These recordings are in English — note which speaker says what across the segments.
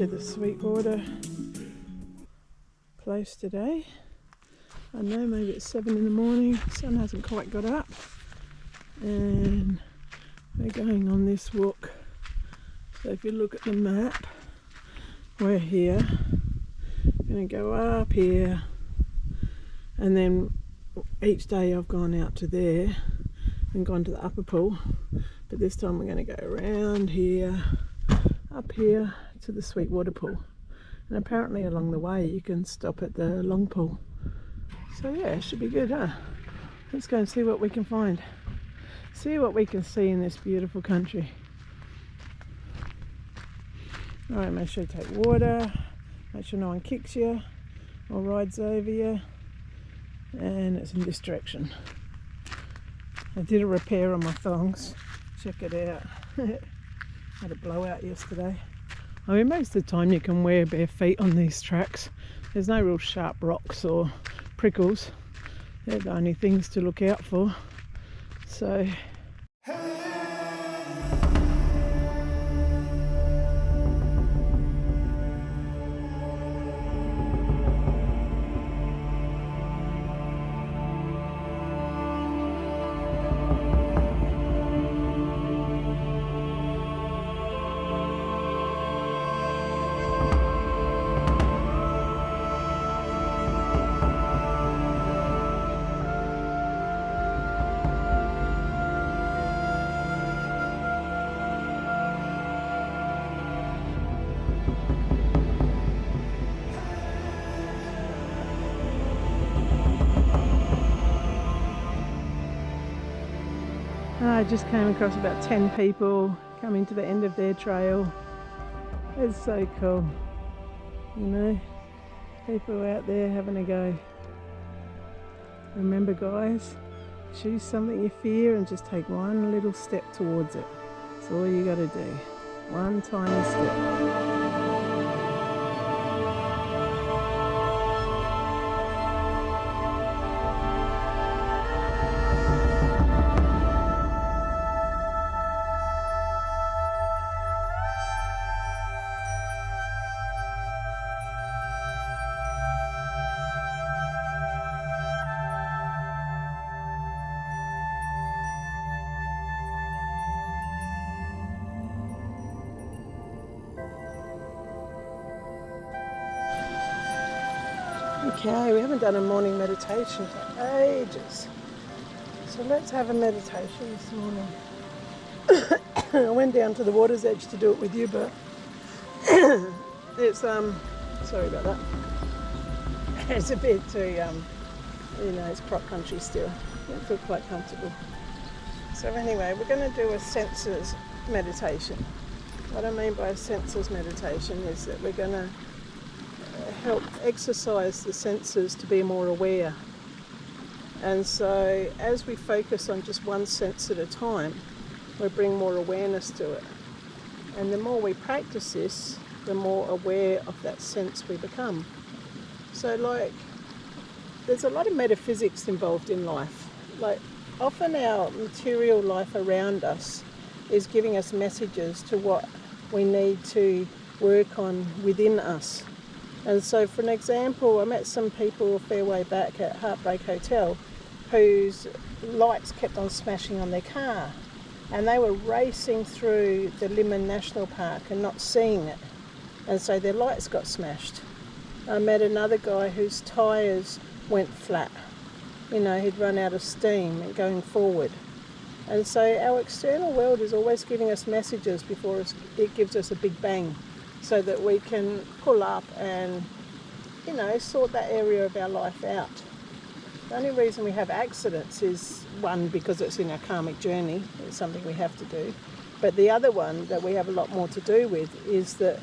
Speaker 1: to the Sweetwater place today. I know maybe it's 7 in the morning, the sun hasn't quite got up, and we're going on this walk. So if you look at the map, we're here. We're going to go up here, and then each day I've gone out to there and gone to the upper pool, but this time we're going to go around here, up here to the Sweetwater pool, and apparently along the way you can stop at the long pool. So yeah, it should be good, huh? Let's go and see what we can find, see what we can see in this beautiful country. Alright, make sure you take water, make sure no one kicks you or rides over you, and it's in this direction. I did a repair on my thongs, check it out. Had a blowout yesterday. I mean, most of the time you can wear bare feet on these tracks. There's no real sharp rocks or prickles. They're the only things to look out for. So I just came across about 10 people coming to the end of their trail. It's so cool, you know, people out there having a go. Remember guys, choose something you fear and just take one little step towards it. That's all you got to do, one tiny step. Okay, we haven't done a morning meditation for ages, so let's have a meditation this morning. I went down to the water's edge to do it with you, but it's sorry about that. It's a bit too you know, it's crop country still. I don't feel quite comfortable. So anyway, we're going to do a senses meditation. What I mean by a senses meditation is that we're going to help exercise the senses to be more aware. And so as we focus on just one sense at a time, we bring more awareness to it. And the more we practice this, the more aware of that sense we become. So like, there's a lot of metaphysics involved in life. Like, often our material life around us is giving us messages to what we need to work on within us. And so for an example, I met some people a fair way back at Heartbreak Hotel whose lights kept on smashing on their car, and they were racing through the Limon National Park and not seeing it, and so their lights got smashed. I met another guy whose tyres went flat. You know, he'd run out of steam and going forward. And so our external world is always giving us messages before it gives us a big bang, so that we can pull up and, you know, sort that area of our life out. The only reason we have accidents is, one, because it's in our karmic journey, it's something we have to do. But the other one that we have a lot more to do with is that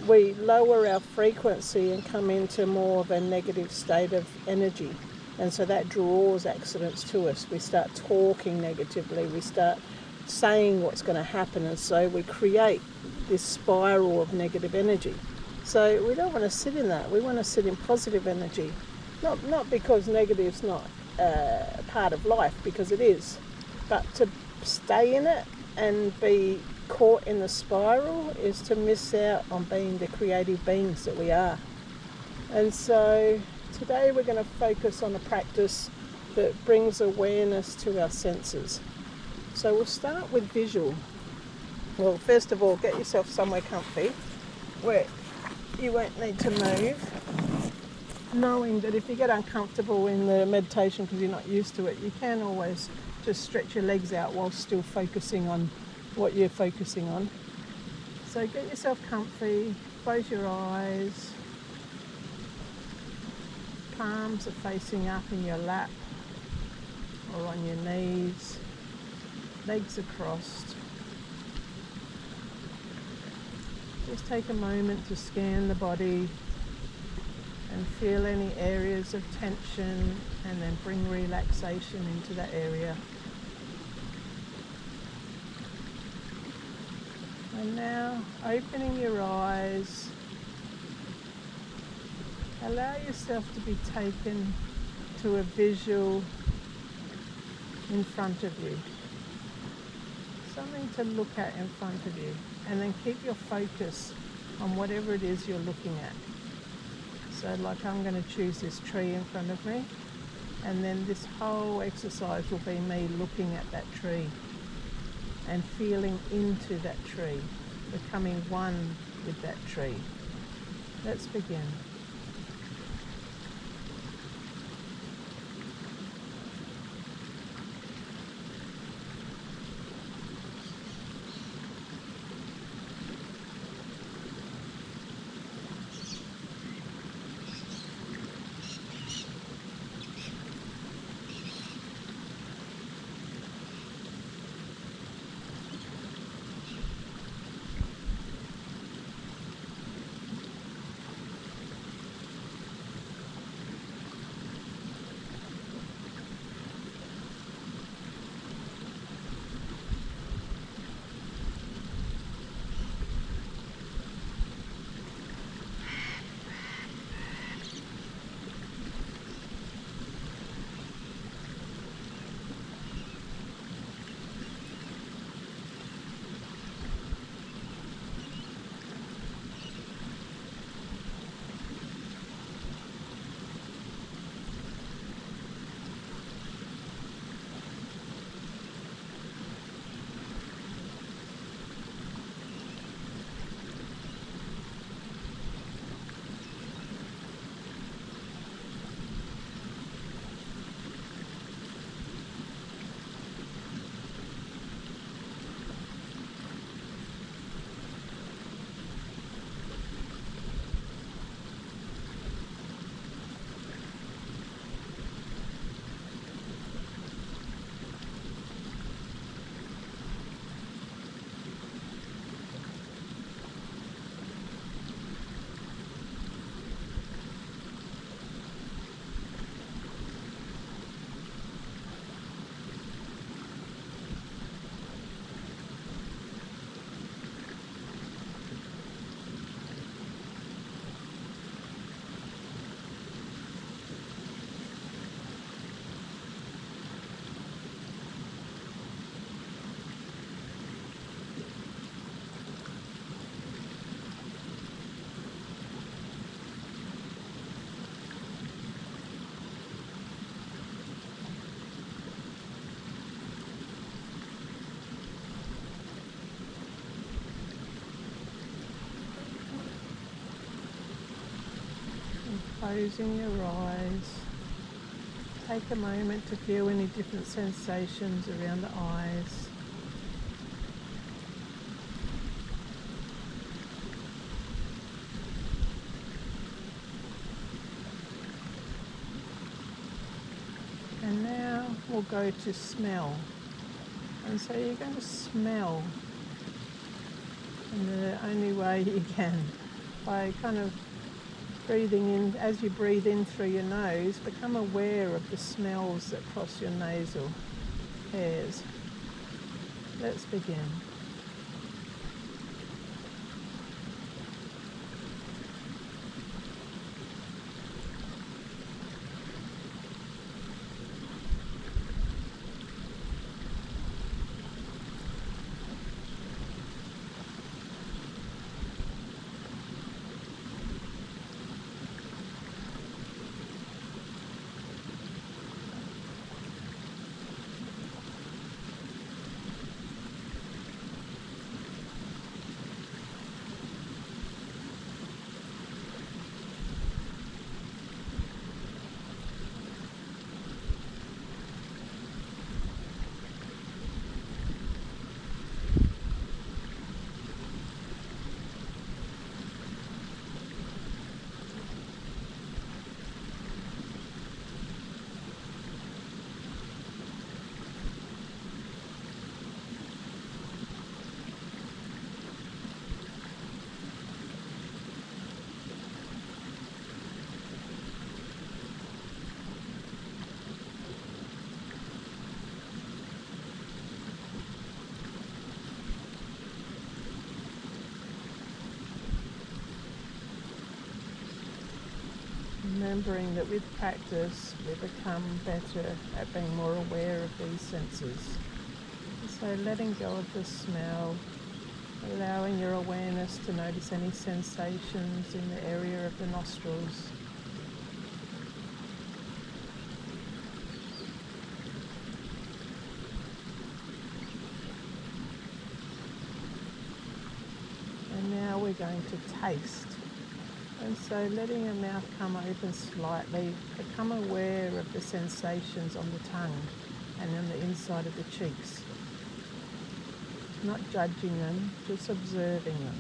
Speaker 1: we lower our frequency and come into more of a negative state of energy. And so that draws accidents to us. We start talking negatively, we start saying what's going to happen, and so we create this spiral of negative energy. So we don't want to sit in that. We want to sit in positive energy. Not because negative's not part of life, because it is, but to stay in it and be caught in the spiral is to miss out on being the creative beings that we are. And so today we're going to focus on a practice that brings awareness to our senses. So we'll start with visual. Well, first of all, get yourself somewhere comfy where you won't need to move, knowing that if you get uncomfortable in the meditation because you're not used to it, you can always just stretch your legs out while still focusing on what you're focusing on. So get yourself comfy, close your eyes, palms are facing up in your lap or on your knees, legs are crossed. Just take a moment to scan the body and feel any areas of tension and then bring relaxation into that area. And now, opening your eyes, allow yourself to be taken to a visual in front of you. Something to look at in front of you, and then keep your focus on whatever it is you're looking at. So like I'm going to choose this tree in front of me, and then this whole exercise will be me looking at that tree and feeling into that tree, becoming one with that tree. Let's begin. Closing your eyes, take a moment to feel any different sensations around the eyes. And now we'll go to smell. And so you're going to smell in the only way you can, by kind of breathing in. As you breathe in through your nose, become aware of the smells that cross your nasal hairs. Let's begin. remembering that with practice we become better at being more aware of these senses. So letting go of the smell, allowing your awareness to notice any sensations in the area of the nostrils. And now we're going to taste. And so letting your mouth come open slightly, become aware of the sensations on the tongue and on the inside of the cheeks. Not judging them, just observing them.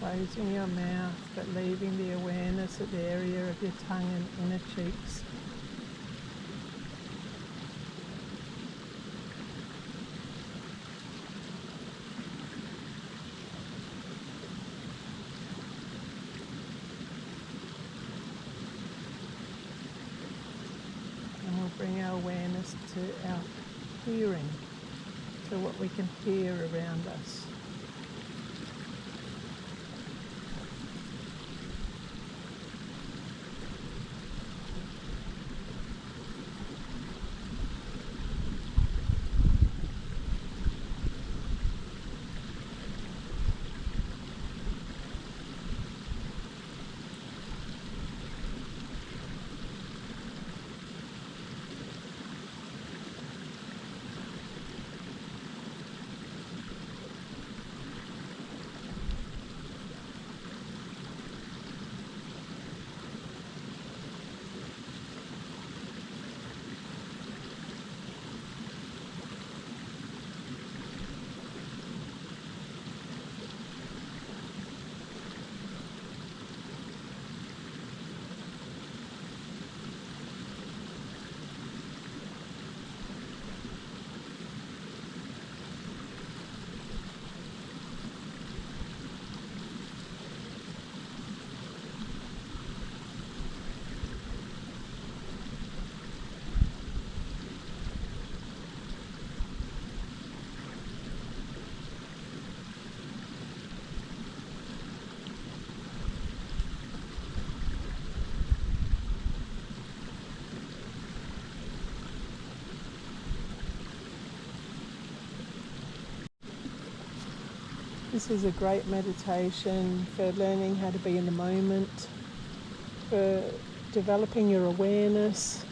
Speaker 1: Closing your mouth, but leaving the awareness at the area of your tongue and inner cheeks. And we'll bring our awareness to our hearing, to what we can hear around us. This is a great meditation for learning how to be in the moment, for developing your awareness,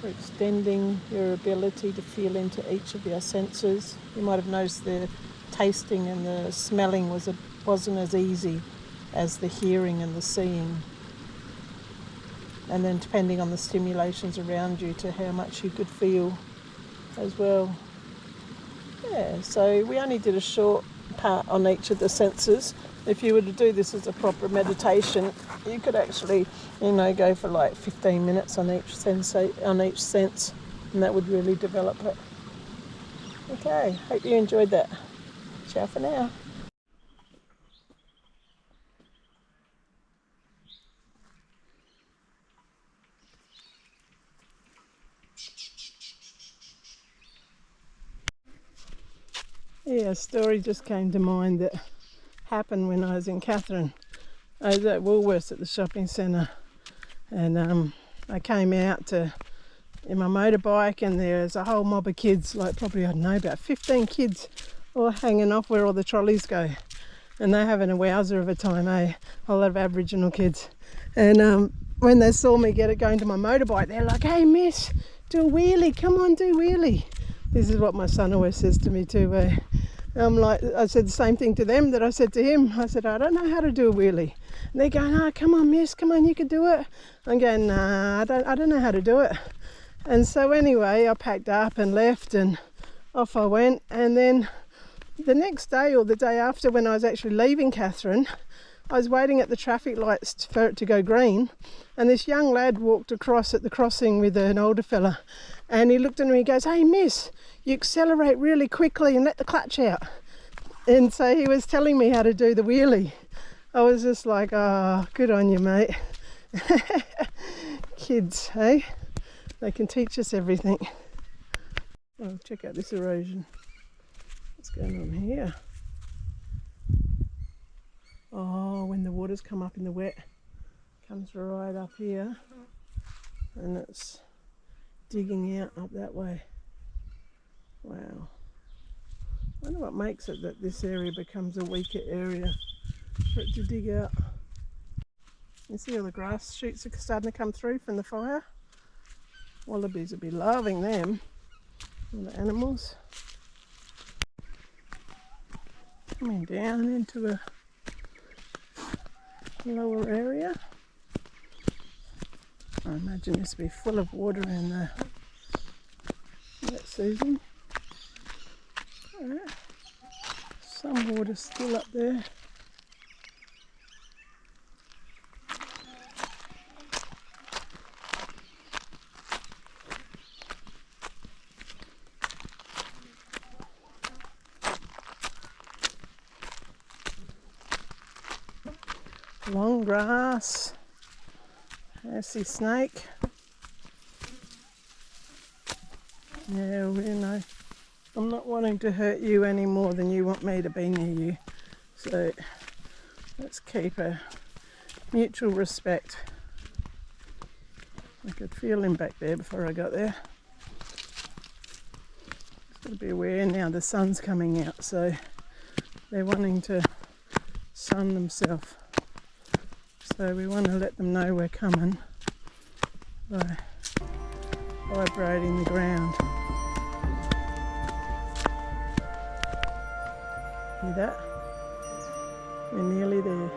Speaker 1: for extending your ability to feel into each of your senses. You might have noticed the tasting and the smelling wasn't as easy as the hearing and the seeing. and then depending on the stimulations around you to how much you could feel as well. Yeah, so we only did a short part on each of the senses. If you were to do this as a proper meditation, you could actually, go for like 15 minutes on each sense, and that would really develop it. Okay, hope you enjoyed that. Ciao for now. Yeah, a story just came to mind that happened when I was in Katherine. I was at Woolworths at the shopping centre, and I came out in my motorbike, and there's a whole mob of kids, like probably, I don't know, about 15 kids, all hanging off where all the trolleys go. And they're having a wowzer of a time, eh? A lot of Aboriginal kids. And when they saw me going to my motorbike, they're like, "Hey miss, do a wheelie, come on, do a wheelie." This is what my son always says to me too, eh? I'm like, I said the same thing to them that I said to him. I said, "I don't know how to do a wheelie." And they're going, "Oh, come on miss, come on, you can do it." I'm going, "Nah, I don't know how to do it." And so anyway, I packed up and left, and off I went. And then the next day, or the day after, when I was actually leaving Katherine, I was waiting at the traffic lights for it to go green, and this young lad walked across at the crossing with an older fella, and he looked at me and he goes, "Hey miss, you accelerate really quickly and let the clutch out." And so he was telling me how to do the wheelie. I was just like, "Oh, good on you, mate." Kids, hey? They can teach us everything. Oh, check out this erosion. What's going on here? Oh, when the water's come up in the wet, it comes right up here, and it's digging out up that way. Wow. I wonder what makes it that this area becomes a weaker area for it to dig out. You see all the grass shoots are starting to come through from the fire? Wallabies will be loving them, all the animals. Coming down into a lower area. I imagine this will be full of water in the wet season. Right. Some water still up there. Long grass. I see snake. Yeah, I'm not wanting to hurt you any more than you want me to be near you. So let's keep a mutual respect. I could feel him back there before I got there. Just got to be aware now the sun's coming out, so they're wanting to sun themselves. So we want to let them know we're coming by vibrating the ground. Hear that? We're nearly there.